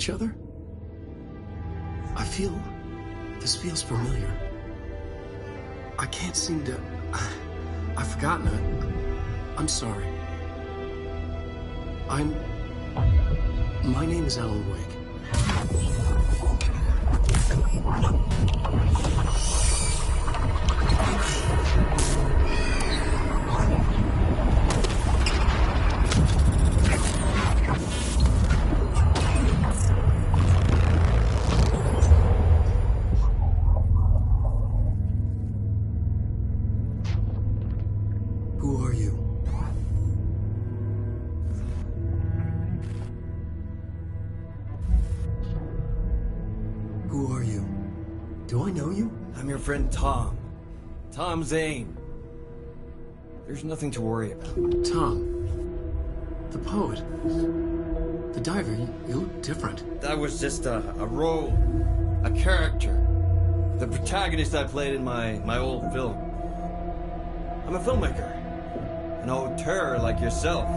each other? This feels familiar. I can't seem to... I've forgotten it. I'm sorry. My name is Alan Wake. Who are you? Who are you? Do I know you? I'm your friend Tom. Tom Zane. There's nothing to worry about. Tom. The poet. The diver. You look different. That was just a role. A character. The protagonist I played in my old film. I'm a filmmaker. An auteur like yourself.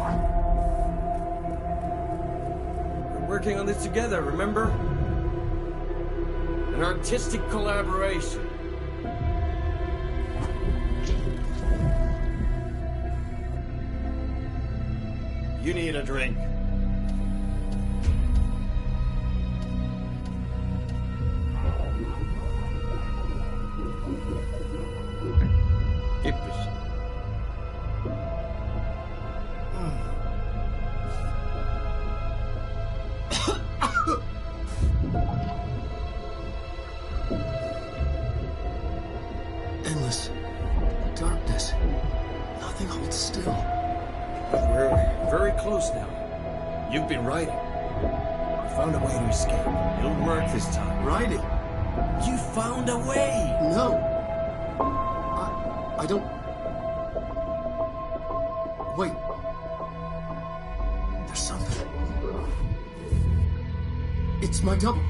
We're working on this together, remember? An artistic collaboration. You need a drink. Keep this. Endless darkness. Nothing holds still. We're very close now. You've been writing. You found a way to escape. It'll work this time. Writing? You found a way! No. I don't... Wait. There's something. It's my double.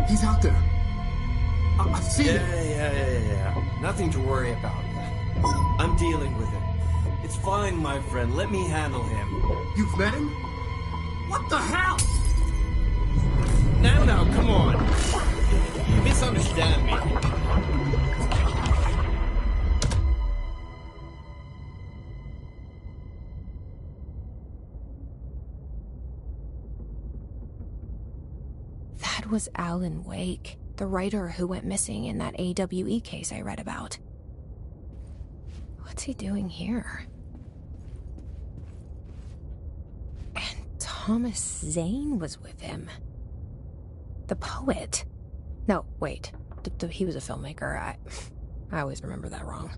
He's out there. I've seen it. Yeah. Nothing to worry about. I'm dealing with it. It's fine, my friend. Let me handle him. You've met him? What the hell? Now, come on. You misunderstand me. That was Alan Wake, the writer who went missing in that AWE case I read about. What's he doing here? And Thomas Zane was with him. The poet. No, wait. He was a filmmaker. I always remember that wrong.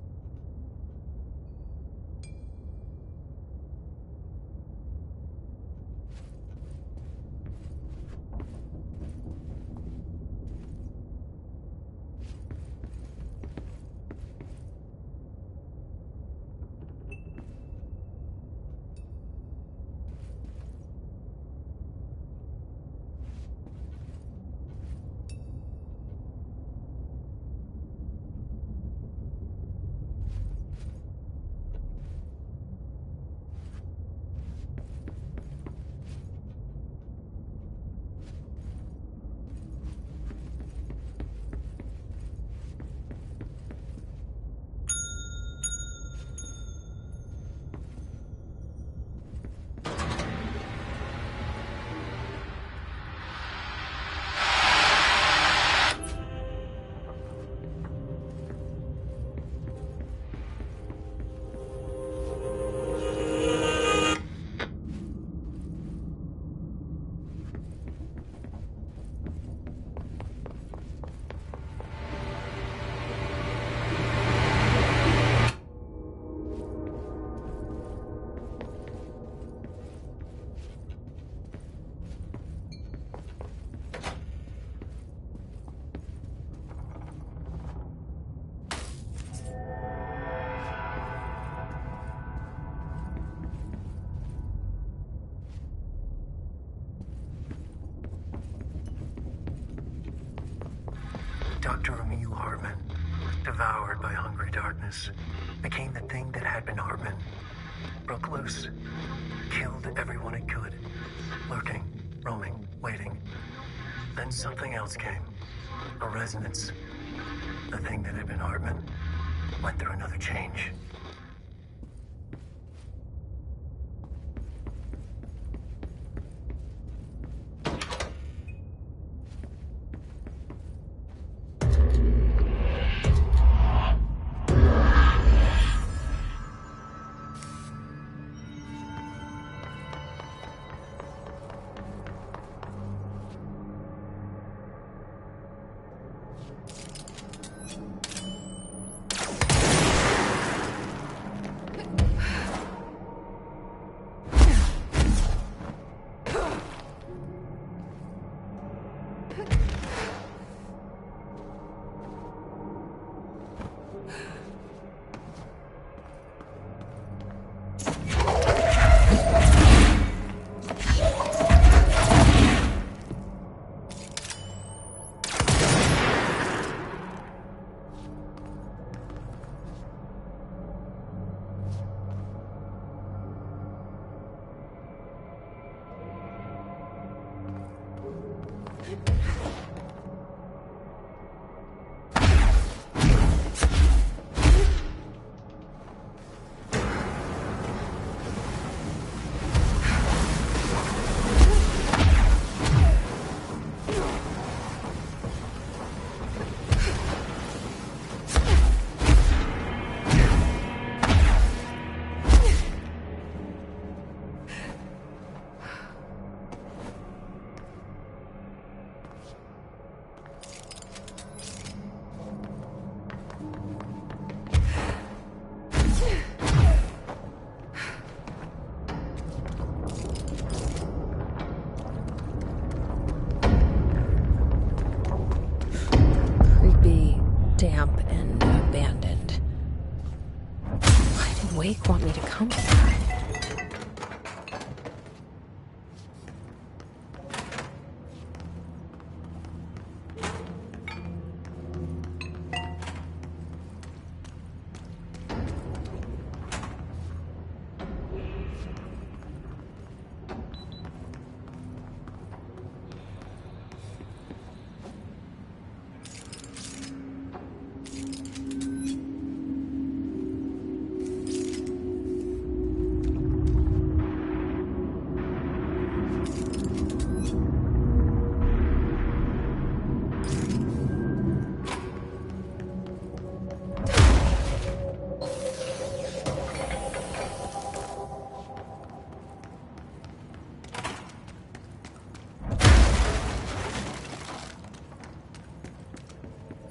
Dr. Emil Hartman, devoured by hungry darkness, became the thing that had been Hartman. Broke loose, killed everyone it could, lurking, roaming, waiting, Then something else came. A resonance. The thing that had been Hartman went through another change. Damp and abandoned. Why did Wake want me to come here?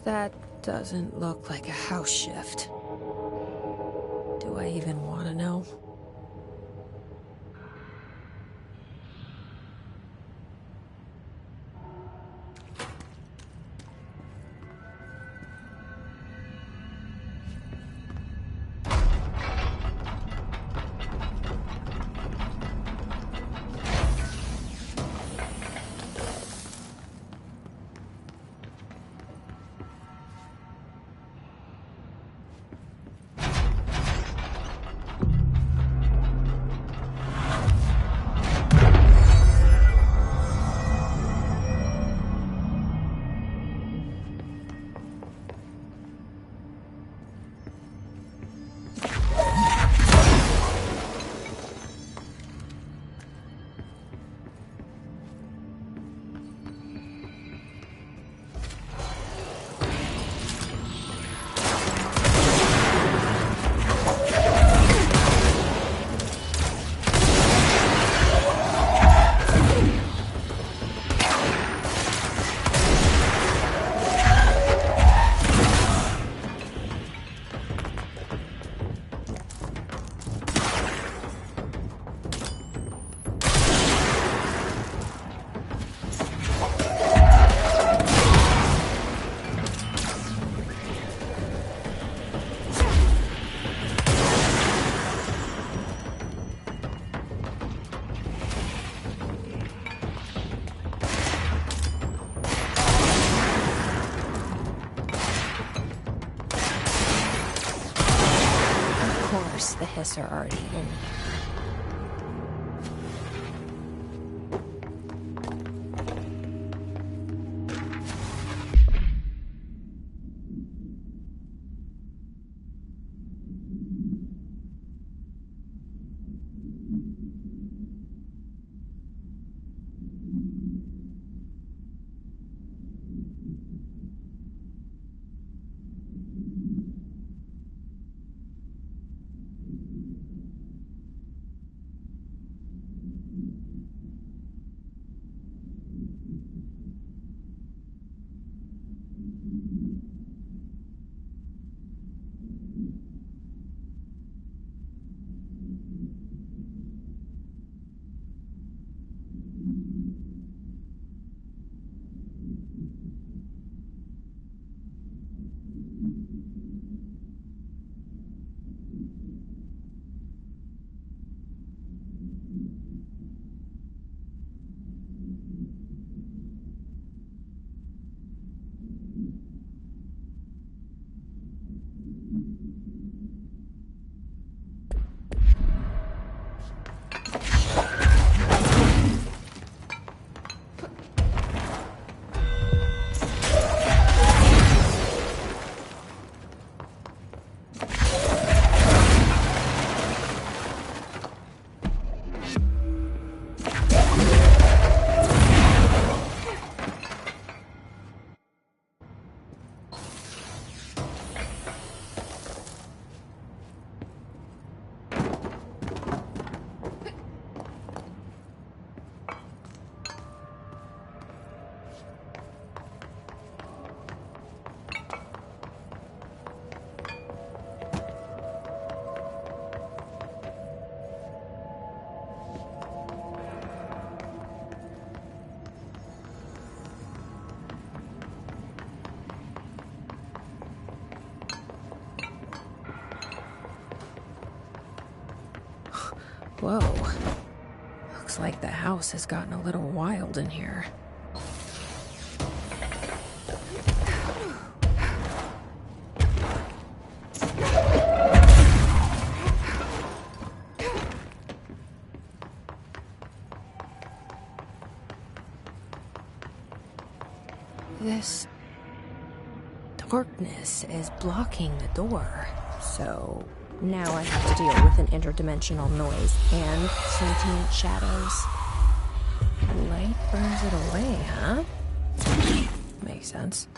That doesn't look like a house shift. Do I even want to know? The Hiss are already in. Whoa. Looks like the house has gotten a little wild in here. This darkness is blocking the door, so now I have to deal with an interdimensional noise and sentient shadows. Light burns it away, huh? Makes sense.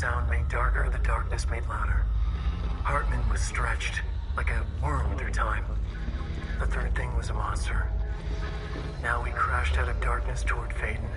sound made darker, the darkness made louder. Hartman was stretched, like a worm through time. The third thing was a monster. Now we crashed out of darkness toward Phaeton.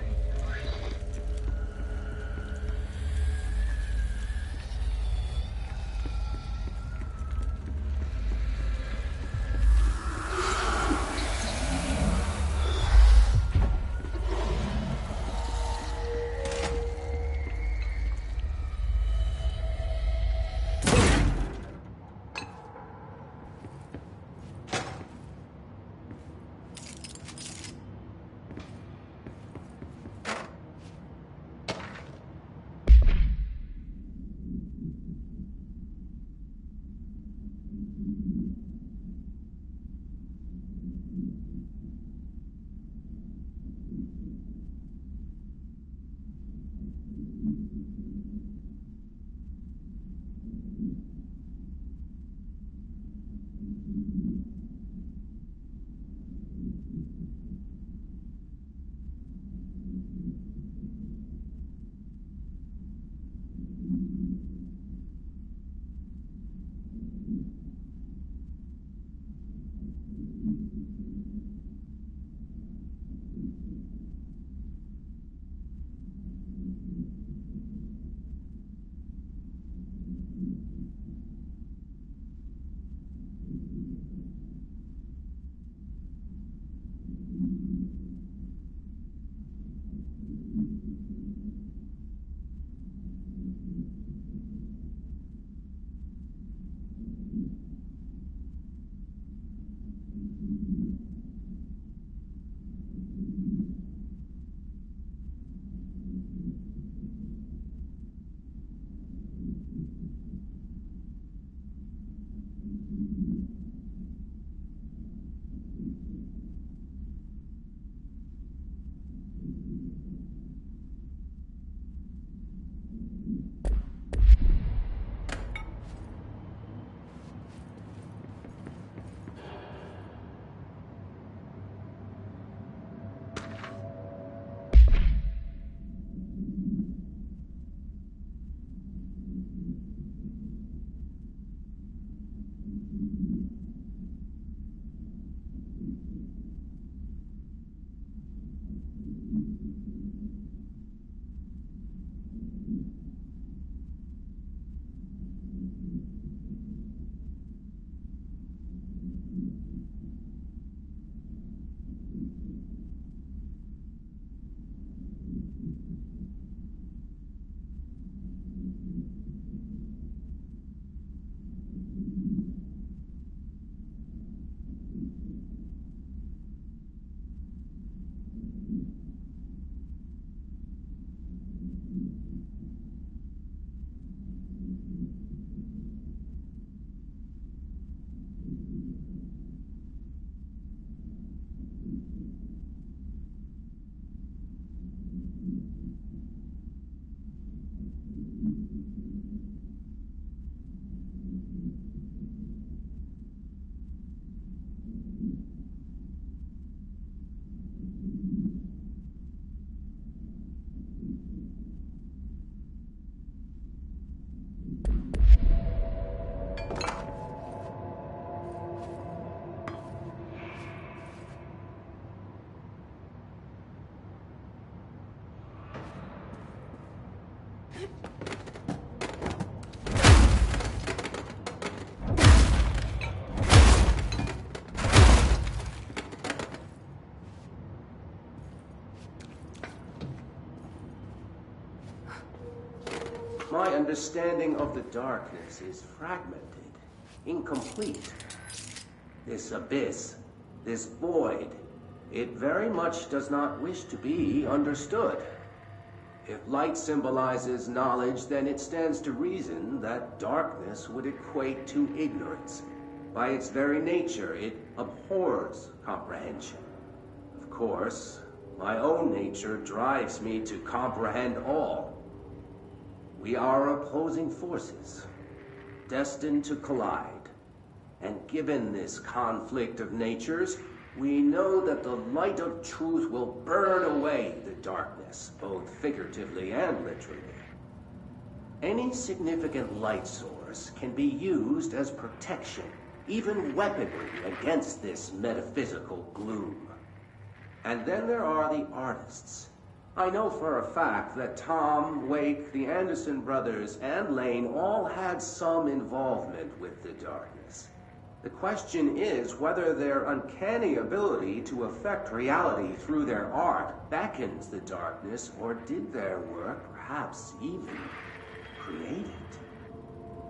My understanding of the darkness is fragmented, incomplete. This abyss, this void, it very much does not wish to be understood. If light symbolizes knowledge, then it stands to reason that darkness would equate to ignorance. By its very nature, it abhors comprehension. Of course, my own nature drives me to comprehend all. We are opposing forces, destined to collide. And given this conflict of natures, we know that the light of truth will burn away the darkness, both figuratively and literally. Any significant light source can be used as protection, even weaponry against this metaphysical gloom. And then there are the artists. I know for a fact that Tom, Wake, the Anderson brothers, and Lane all had some involvement with the darkness. The question is whether their uncanny ability to affect reality through their art beckons the darkness, or did their work perhaps even create it?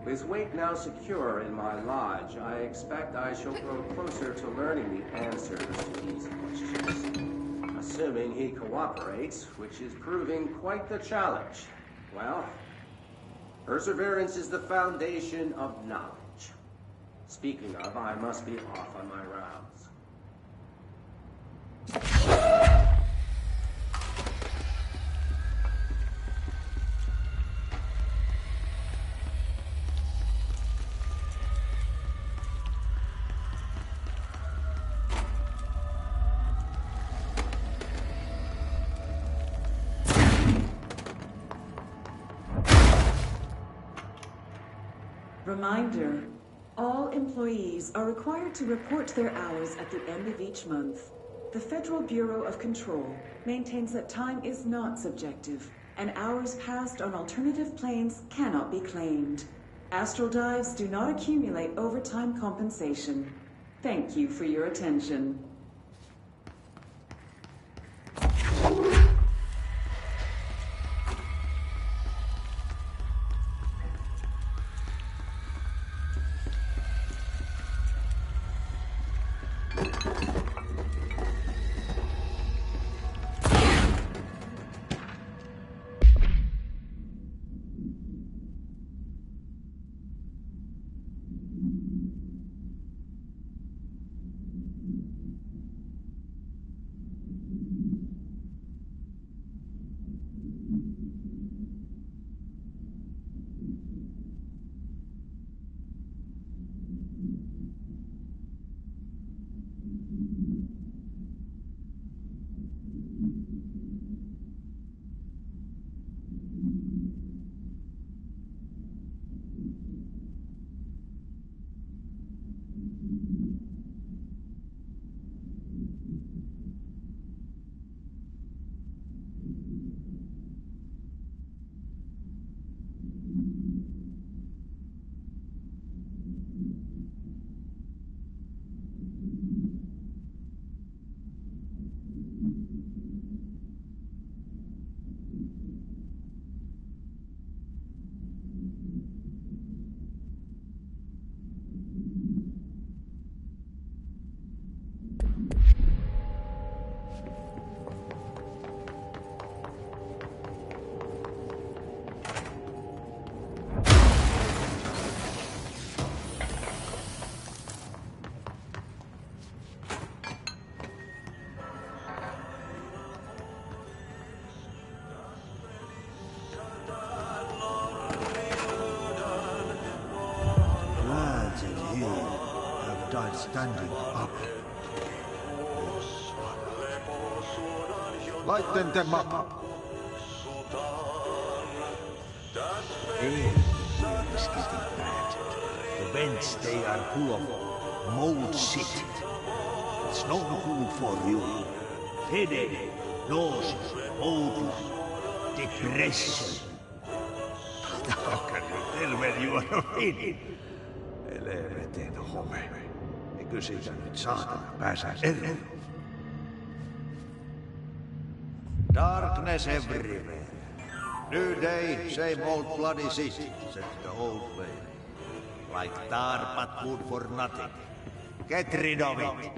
With Wake now secure in my lodge, I expect I shall grow closer to learning the answers to these questions. Assuming he cooperates, which is proving quite the challenge. Well, perseverance is the foundation of knowledge. Speaking of, I must be off on my rounds. Reminder, all employees are required to report their hours at the end of each month. The Federal Bureau of Control maintains that time is not subjective, and hours passed on alternative planes cannot be claimed. Astral dives do not accumulate overtime compensation. Thank you for your attention. Standing up. Lighten them up. Air here is getting bad. The vents, they are full of mold shit. It's no food for you. Headache, nausea, mold, depression. How can you tell when you are awake? Eleveteen home. Eikö siitä nyt saatana pääsäis eroon? Darkness everywhere. New day, same old bloody city, said the old lady. Like tar but good for nothing. Get rid of it.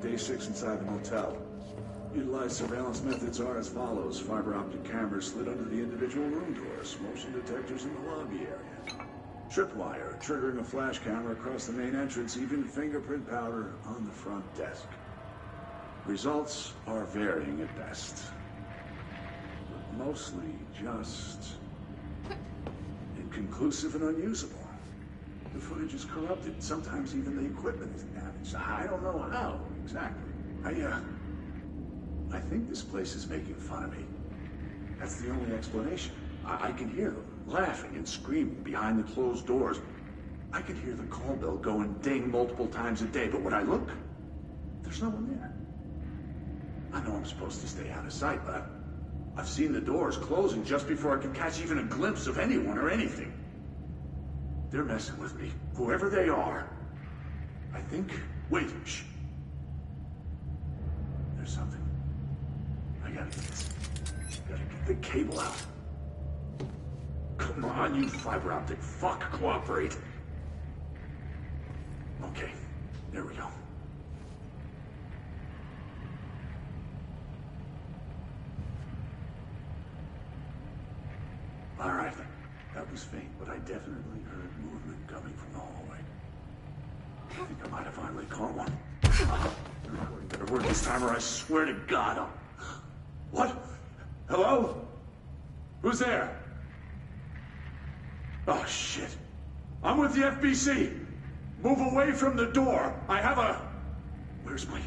Day 6 inside the motel. Utilized surveillance methods are as follows. Fiber optic cameras slid under the individual room doors. Motion detectors in the lobby area. Tripwire, triggering a flash camera across the main entrance. Even fingerprint powder on the front desk. Results are varying at best. But mostly just inconclusive and unusable. The footage is corrupted. Sometimes even the equipment is damaged. I don't know how, exactly. I think this place is making fun of me. That's the only explanation. I can hear them laughing and screaming behind the closed doors. I can hear the call bell go and ding multiple times a day, but when I look, there's no one there. I know I'm supposed to stay out of sight, but I've seen the doors closing just before I could catch even a glimpse of anyone or anything. They're messing with me, whoever they are. I think... Wait, shh. There's something. I gotta get this. Gotta get the cable out. Come on, you fiber optic fuck, cooperate. Okay, there we go. All right, that was faint, but I definitely heard movement coming from the hallway. I think I might have finally caught one. The recording better work this time, or I swear to God, I'll... What? Hello? Who's there? Oh, shit. I'm with the FBC. Move away from the door. I have a... Where's my...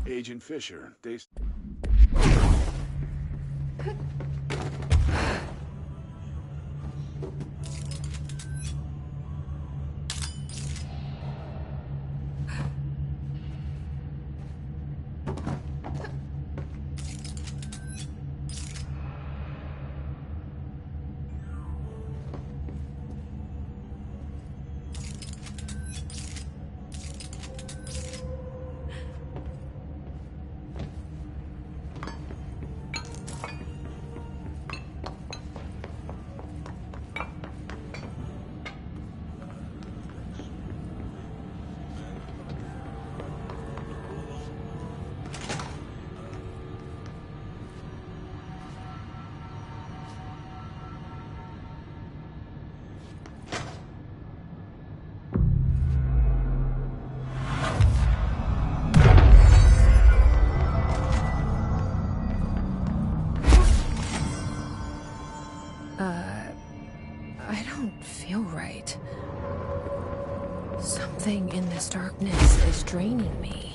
Agent Fisher, they... I don't feel right. Something in this darkness is draining me.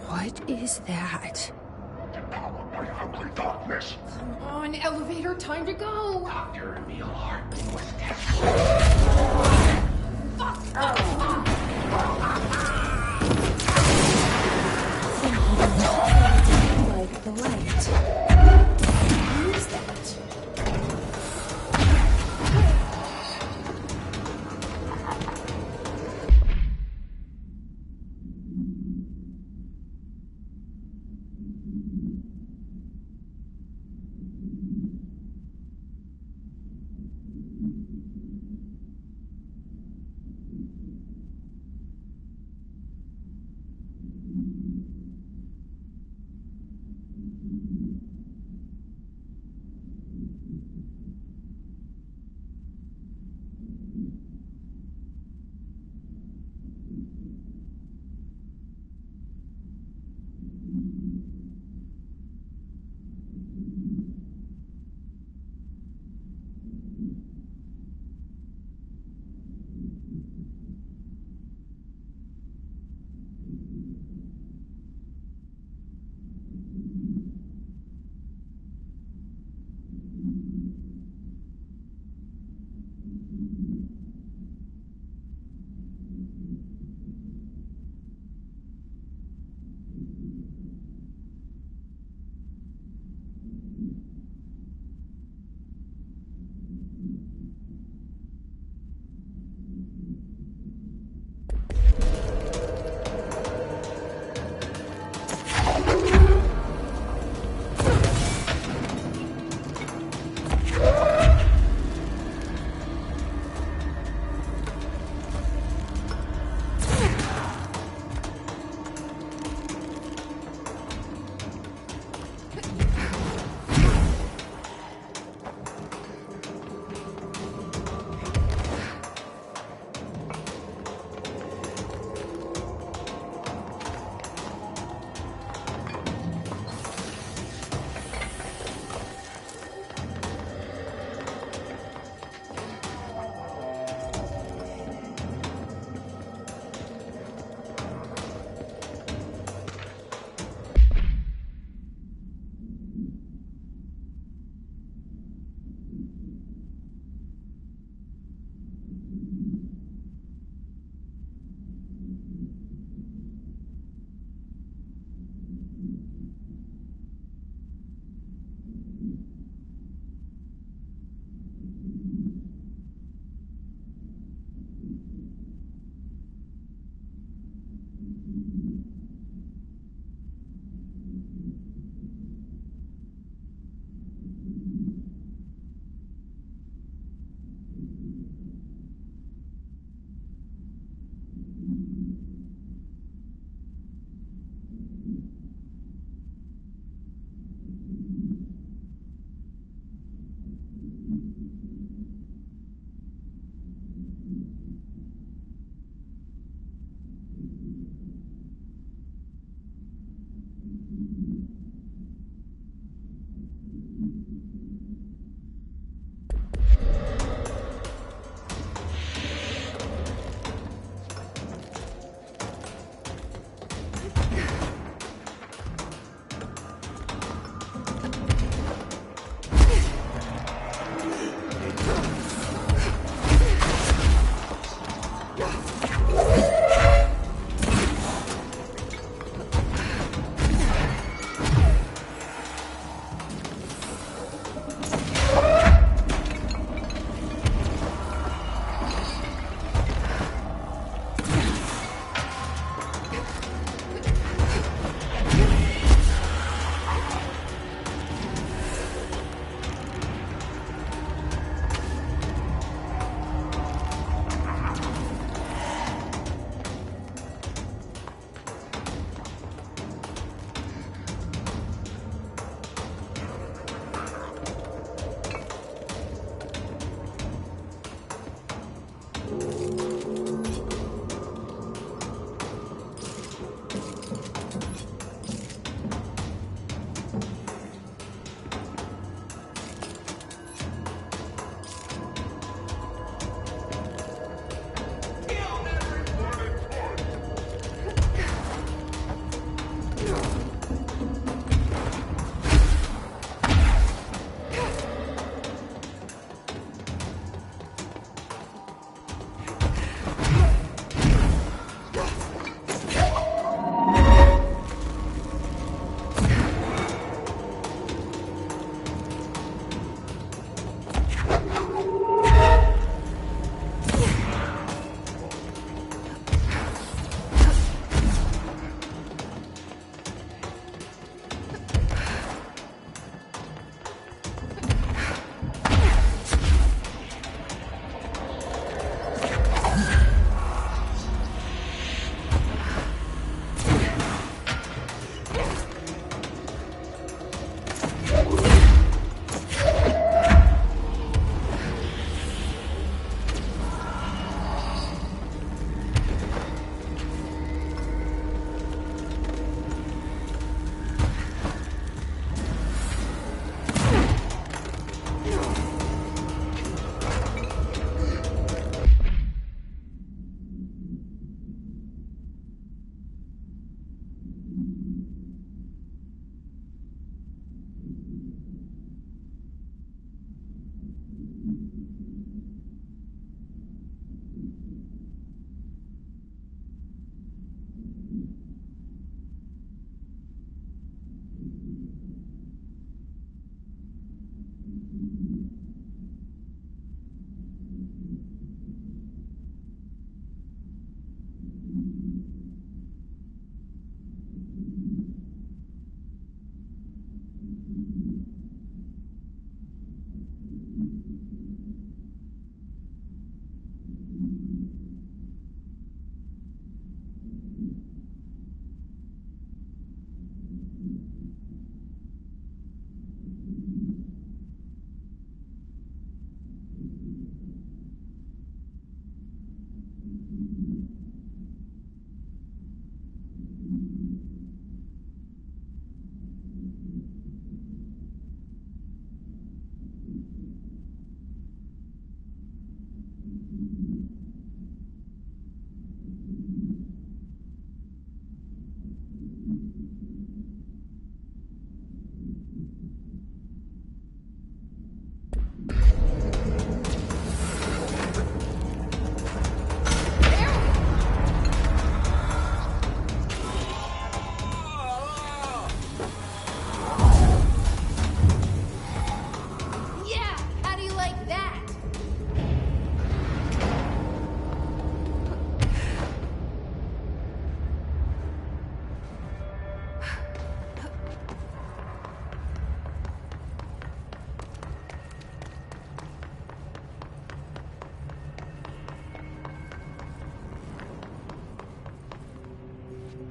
What is that? Devoured by hungry darkness. Come on, elevator, time to go. Dr. Emil Hartman was Like the light. What is that?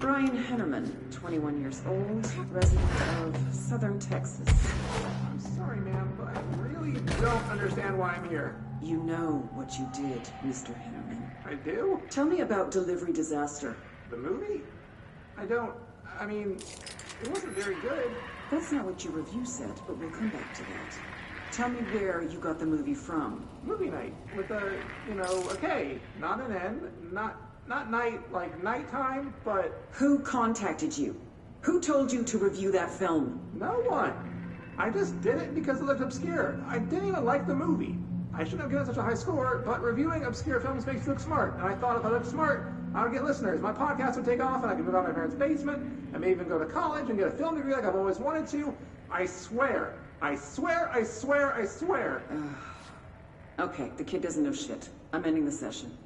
Brian Hennerman, 21 years old, resident of Southern Texas. I'm sorry, ma'am, but I really don't understand why I'm here. You know what you did, Mr. Hennerman. I do? Tell me about Delivery Disaster. The movie? I mean, it wasn't very good. That's not what your review said, but we'll come back to that. Tell me where you got the movie from. Movie night with a, a K, not an N, not night like nighttime, but... Who contacted you? Who told you to review that film? No one. I just did it because it looked obscure. I didn't even like the movie. I shouldn't have given such a high score, but reviewing obscure films makes you look smart. And I thought if I looked smart, I would get listeners. My podcast would take off and I could move out of my parents' basement. I may even go to college and get a film degree like I've always wanted to. I swear. I swear, I swear, I swear. Okay, the kid doesn't know shit. I'm ending the session.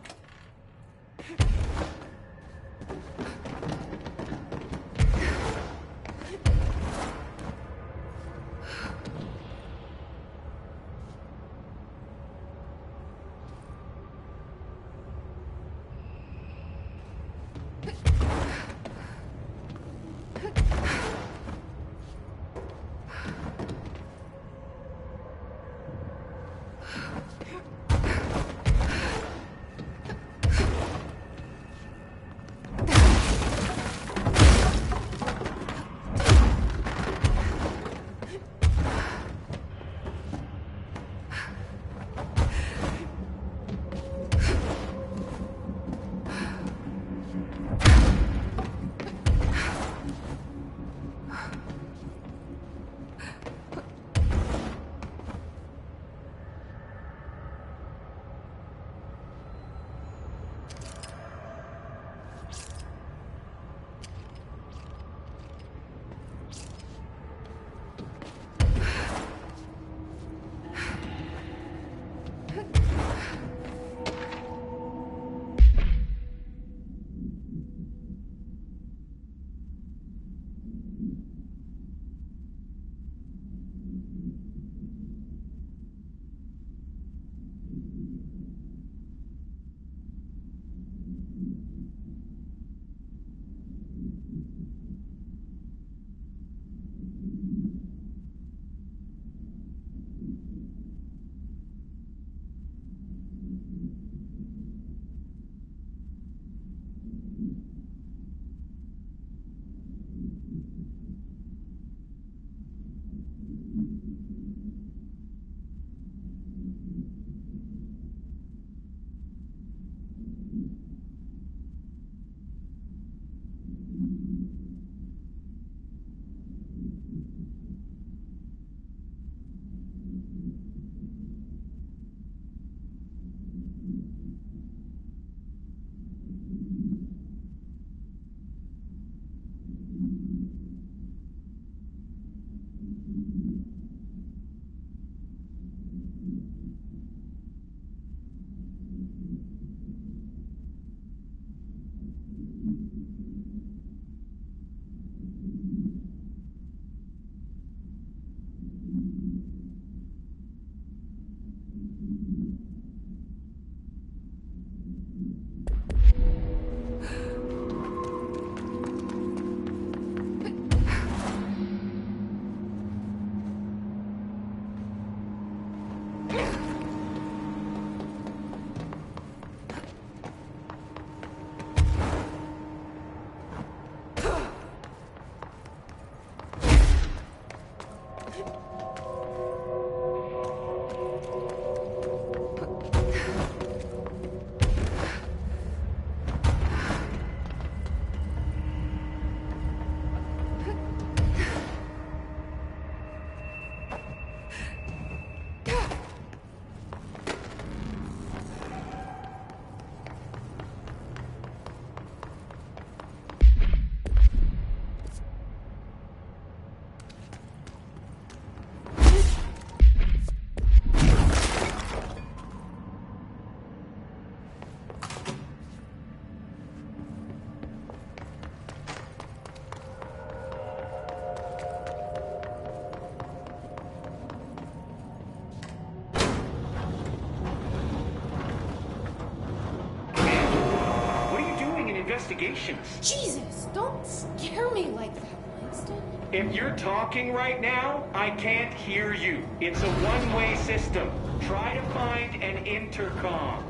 investigations. Jesus, don't scare me like that, Langston. If you're talking right now, I can't hear you. It's a one-way system. Try to find an intercom.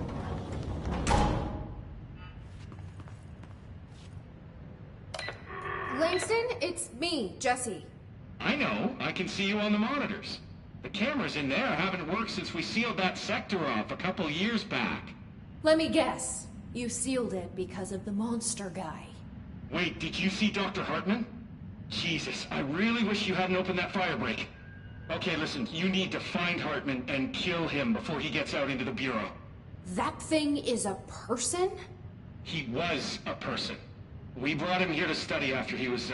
Langston, it's me, Jesse. I know. I can see you on the monitors. The cameras in there haven't worked since we sealed that sector off a couple years back. Let me guess. You sealed it because of the monster guy. Wait, did you see Dr. Hartman? Jesus, I really wish you hadn't opened that fire break. Okay, listen, you need to find Hartman and kill him before he gets out into the Bureau. That thing is a person? He was a person. We brought him here to study after he was,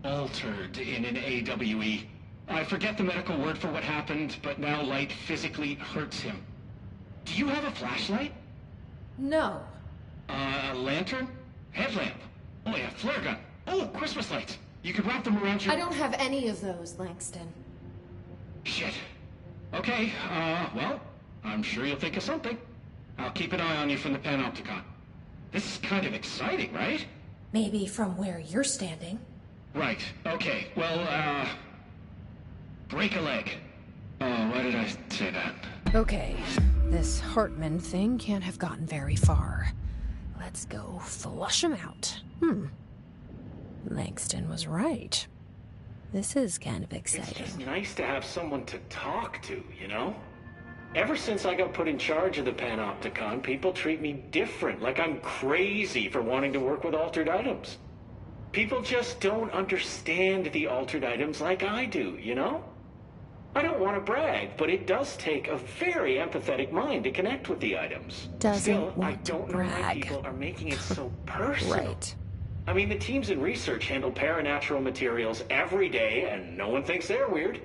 altered in an AWE. I forget the medical word for what happened, but now light physically hurts him. Do you have a flashlight? No. A lantern? Headlamp? Oh yeah, flare gun. Oh, Christmas lights. You could wrap them around your... I don't have any of those, Langston. Shit. Okay, well, I'm sure you'll think of something. I'll keep an eye on you from the Panopticon. This is kind of exciting, right? Maybe from where you're standing. Right, okay. Well, break a leg. Oh, why did I say that? Okay, this Hartman thing can't have gotten very far. Let's go flush him out. Langston was right. This is kind of exciting. It's just nice to have someone to talk to, you know? Ever since I got put in charge of the Panopticon, people treat me different, like I'm crazy for wanting to work with altered items. People just don't understand the altered items like I do, you know? I don't want to brag, but it does take a very empathetic mind to connect with the items. Still, I don't know why people are making it so personal. Right. I mean, the teams in research handle paranatural materials every day, and no one thinks they're weird.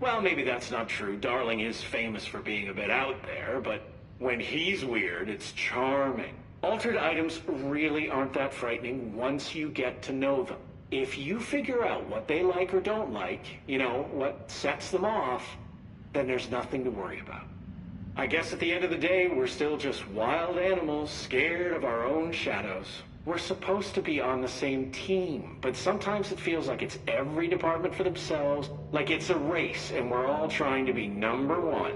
Well, maybe that's not true. Darling is famous for being a bit out there, but when he's weird, it's charming. Altered items really aren't that frightening once you get to know them. If you figure out what they like or don't like, you know, what sets them off, then there's nothing to worry about. I guess at the end of the day, we're still just wild animals scared of our own shadows. We're supposed to be on the same team, but sometimes it feels like it's every department for themselves, like it's a race and we're all trying to be number one.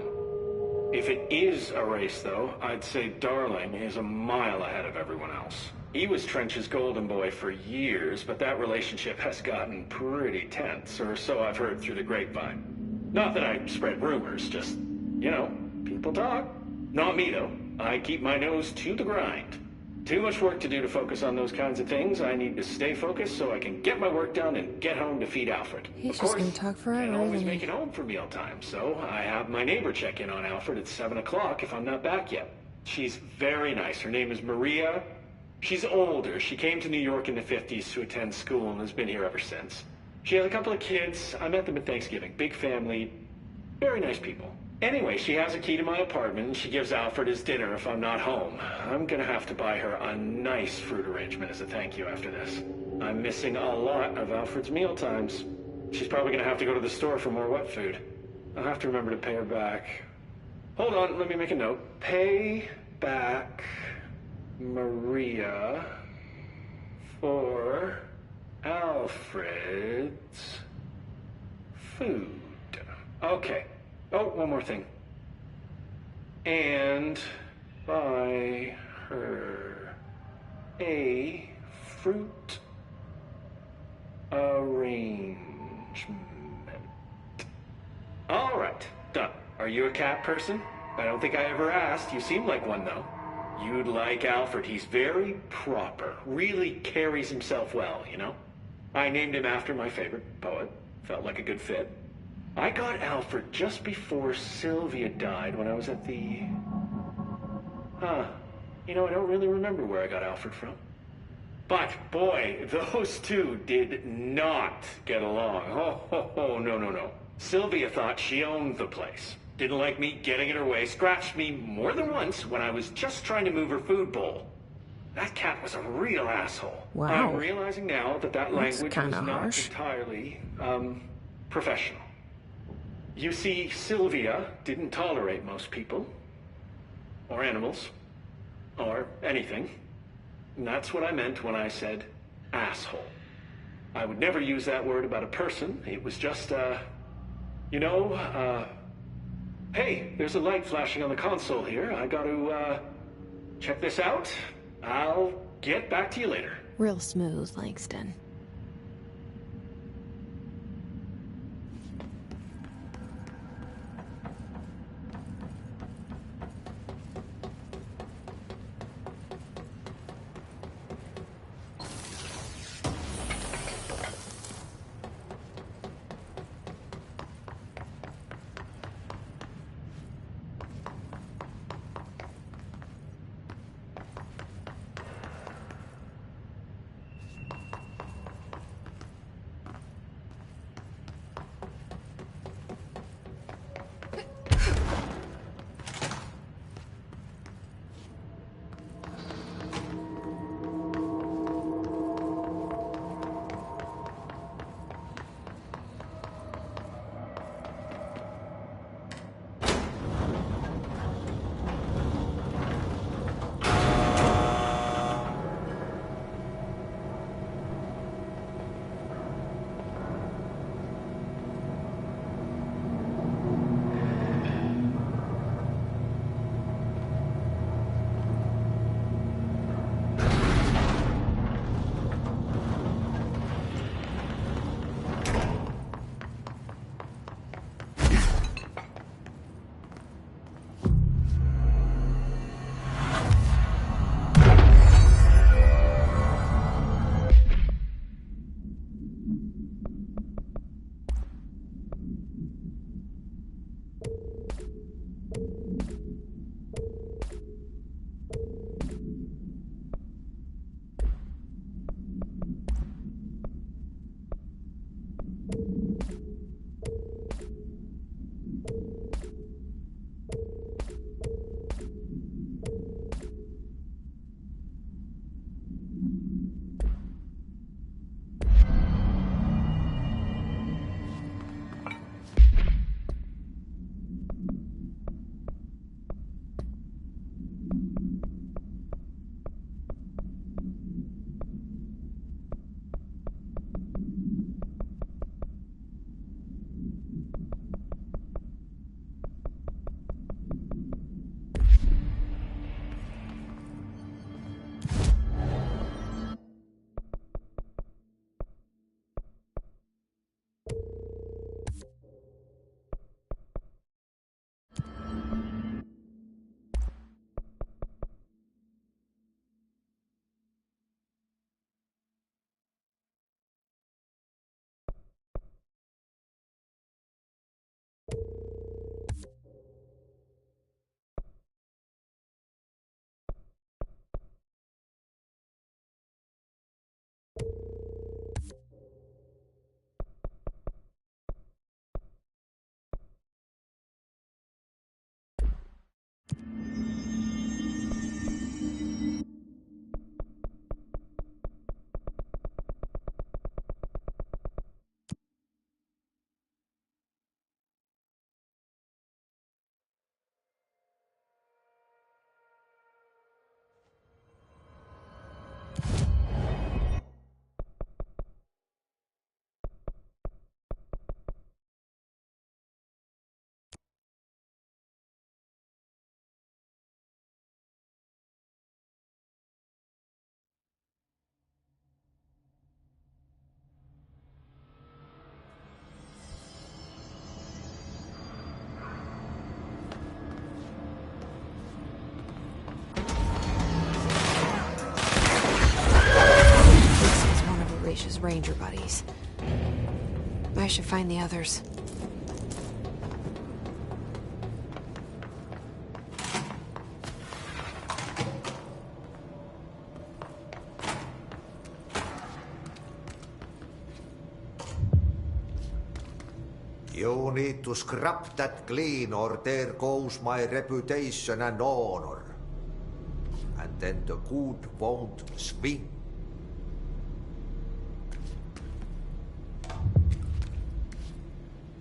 If it is a race, though, I'd say Darling is a mile ahead of everyone else. He was Trench's golden boy for years, but that relationship has gotten pretty tense, or so I've heard through the grapevine. Not that I spread rumors, just, you know, people talk. Not me, though. I keep my nose to the grind. Too much work to do to focus on those kinds of things. I need to stay focused so I can get my work done and get home to feed Alfred. He's just gonna talk forever, can't always isn't he? make it home for mealtime, so I have my neighbor check in on Alfred at 7 o'clock if I'm not back yet. She's very nice. Her name is Maria. She's older. She came to New York in the 50s to attend school and has been here ever since. She has a couple of kids. I met them at Thanksgiving. Big family. Very nice people. Anyway, she has a key to my apartment, and she gives Alfred his dinner if I'm not home. I'm gonna have to buy her a nice fruit arrangement as a thank you after this. I'm missing a lot of Alfred's meal times. She's probably gonna have to go to the store for more wet food. I'll have to remember to pay her back. Hold on, let me make a note. Pay back Maria for Alfred's food. Okay. Oh, one more thing. And buy her a fruit arrangement. All right, done. Are you a cat person? I don't think I ever asked. You seem like one, though. You'd like Alfred. He's very proper. Really carries himself well, you know? I named him after my favorite poet. Felt like a good fit. I got Alfred just before Sylvia died when I was at the... You know, I don't really remember where I got Alfred from. But, boy, those two did not get along. Oh, no. Sylvia thought she owned the place. Didn't like me getting in her way. Scratched me more than once when I was just trying to move her food bowl. That cat was a real asshole. Wow. I'm realizing now that That's language was kinda not harsh. entirely, professional. You see, Sylvia didn't tolerate most people, or animals, or anything. And that's what I meant when I said asshole. I would never use that word about a person. It was just, hey, there's a light flashing on the console here. I gotta, check this out. I'll get back to you later. Real smooth, Langston. Ranger buddies. I should find the others. You need to scrap that clean or there goes my reputation and honor. And then the good won't swing.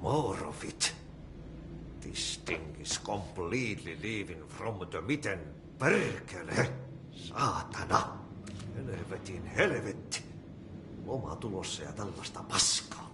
More of it. This thing is completely leaving from the mitten. Perkele. Saatana. Helvetin helvetti. Loma tulossa ja tällaista paskaa.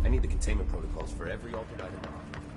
I need the containment protocols for every alternate item.